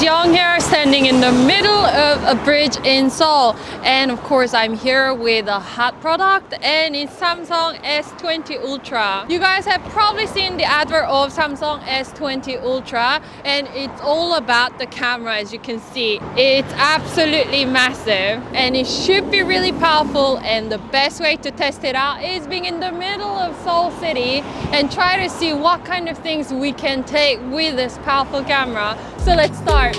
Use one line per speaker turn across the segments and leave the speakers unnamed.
is Young here, standing in the middle of a bridge in Seoul. And of course, I'm here with a hot product, and it's Samsung S20 Ultra. You guys have probably seen the advert of Samsung S20 Ultra, and it's all about the camera. As you can see, it's absolutely massive, and it should be really powerful. And the best way to test it out is being in the middle of Seoul City and try to see what kind of things we can take with this powerful camera. So let's start.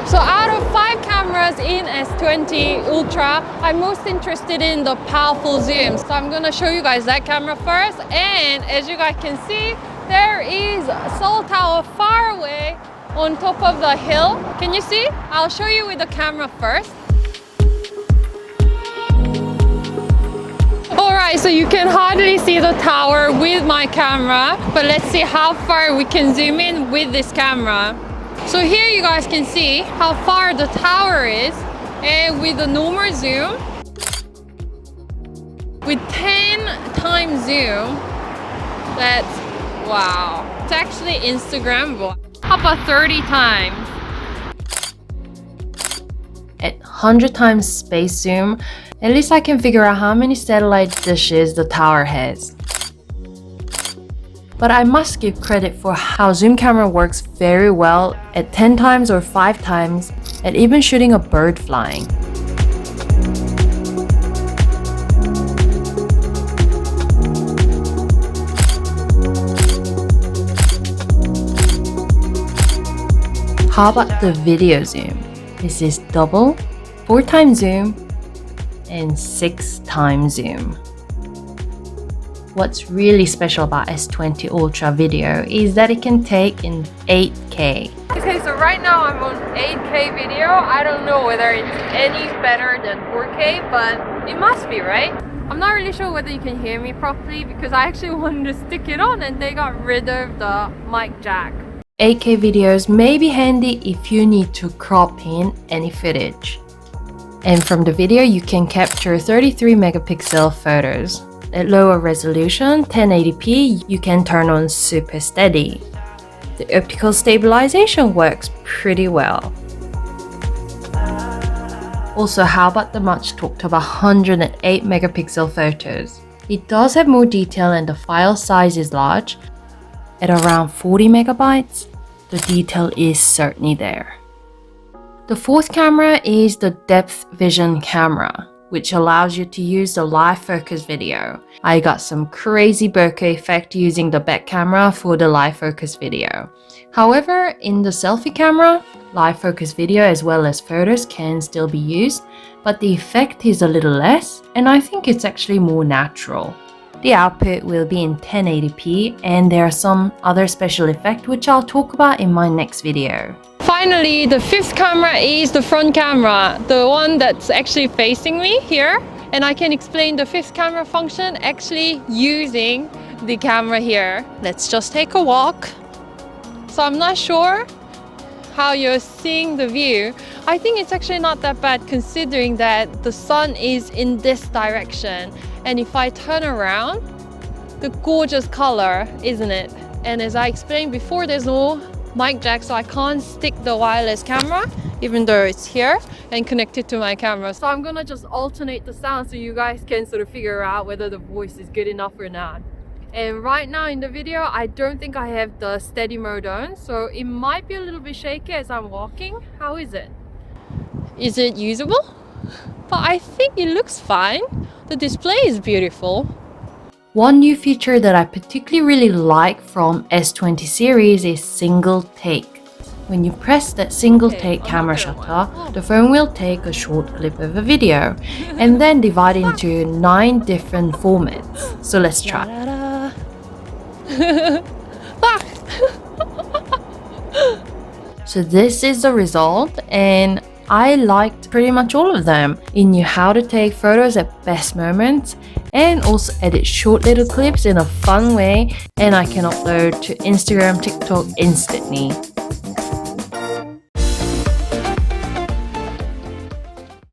So out of 5 cameras in S20 Ultra, I'm most interested in the powerful zoom. So I'm gonna show you guys that camera first. And as you guys can see, there is Seoul Tower far away on top of the hill. Can you see? I'll show you with the camera first. Alright, so you can hardly see the tower with my camera, but let's see how far we can zoom in with this camera. So here you guys can see how far the tower is, and with the normal zoom, with 10 times zoom, that's wow. It's actually Instagrammable. How about 30 times?
At 100 times space zoom, at least I can figure out how many satellite dishes the tower has. But I must give credit for how zoom camera works very well at 10 times or 5 times at even shooting a bird flying. How about the video zoom? This is double, 4 times zoom, and 6 times zoom. What's really special about S20 Ultra video is that it can take in 8K.
Okay, so right now I'm on 8K video. I don't know whether it's any better than 4K, but it must be, right? I'm not really sure whether you can hear me properly because I actually wanted to stick it on and they got rid of the mic jack.
8K videos may be handy if you need to crop in any footage. And from the video, you can capture 33 megapixel photos. At lower resolution, 1080p, you can turn on super steady. The optical stabilization works pretty well. Also, how about the much talked about 108 megapixel photos? It does have more detail and the file size is large. At around 40 megabytes, the detail is certainly there. The fourth camera is the depth vision camera, which allows you to use the live focus video. I got some crazy bokeh effect using the back camera for the live focus video. However, in the selfie camera, live focus video as well as photos can still be used, but the effect is a little less, and I think it's actually more natural. The output will be in 1080p, and there are some other special effects which I'll talk about in my next video.
Finally, the 5th camera is the front camera, the one that's actually facing me here. And I can explain the 5th camera function actually using the camera here. Let's just take a walk. So I'm not sure how you're seeing the view. I think it's actually not that bad considering that the sun is in this direction. And if I turn around, the gorgeous color, isn't it? And as I explained before, there's no mic jack, so I can't stick the wireless camera even though it's here and connected to my camera. So I'm gonna just alternate the sound so you guys can sort of figure out whether the voice is good enough or not. And right now in the video, I don't think I have the steady mode on, so it might be a little bit shaky as I'm walking. How is it? Is it usable? But I think it looks fine. The display is beautiful.
One new feature that I particularly really like from S20 series is single take. When you press that single take camera shutter, the phone will take a short clip of a video and then divide into 9 different formats. So let's try. So this is the result, and I liked pretty much all of them. It knew how to take photos at best moments and also edit short little clips in a fun way, and I can upload to Instagram, TikTok instantly.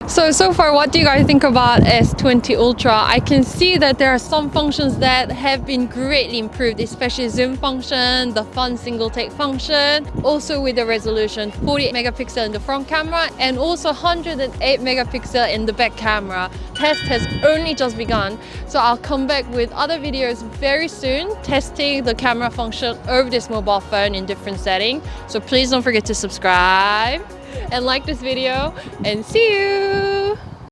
So So far, what do you guys think about S20 Ultra? I can see that there are some functions that have been greatly improved, especially zoom function, the fun single take function, also with the resolution 48 megapixel in the front camera and also 108 megapixel in the back camera. Test has only just begun, so I'll come back with other videos very soon testing the camera function over this mobile phone in different settings. So please don't forget to subscribe and like this video, and see you!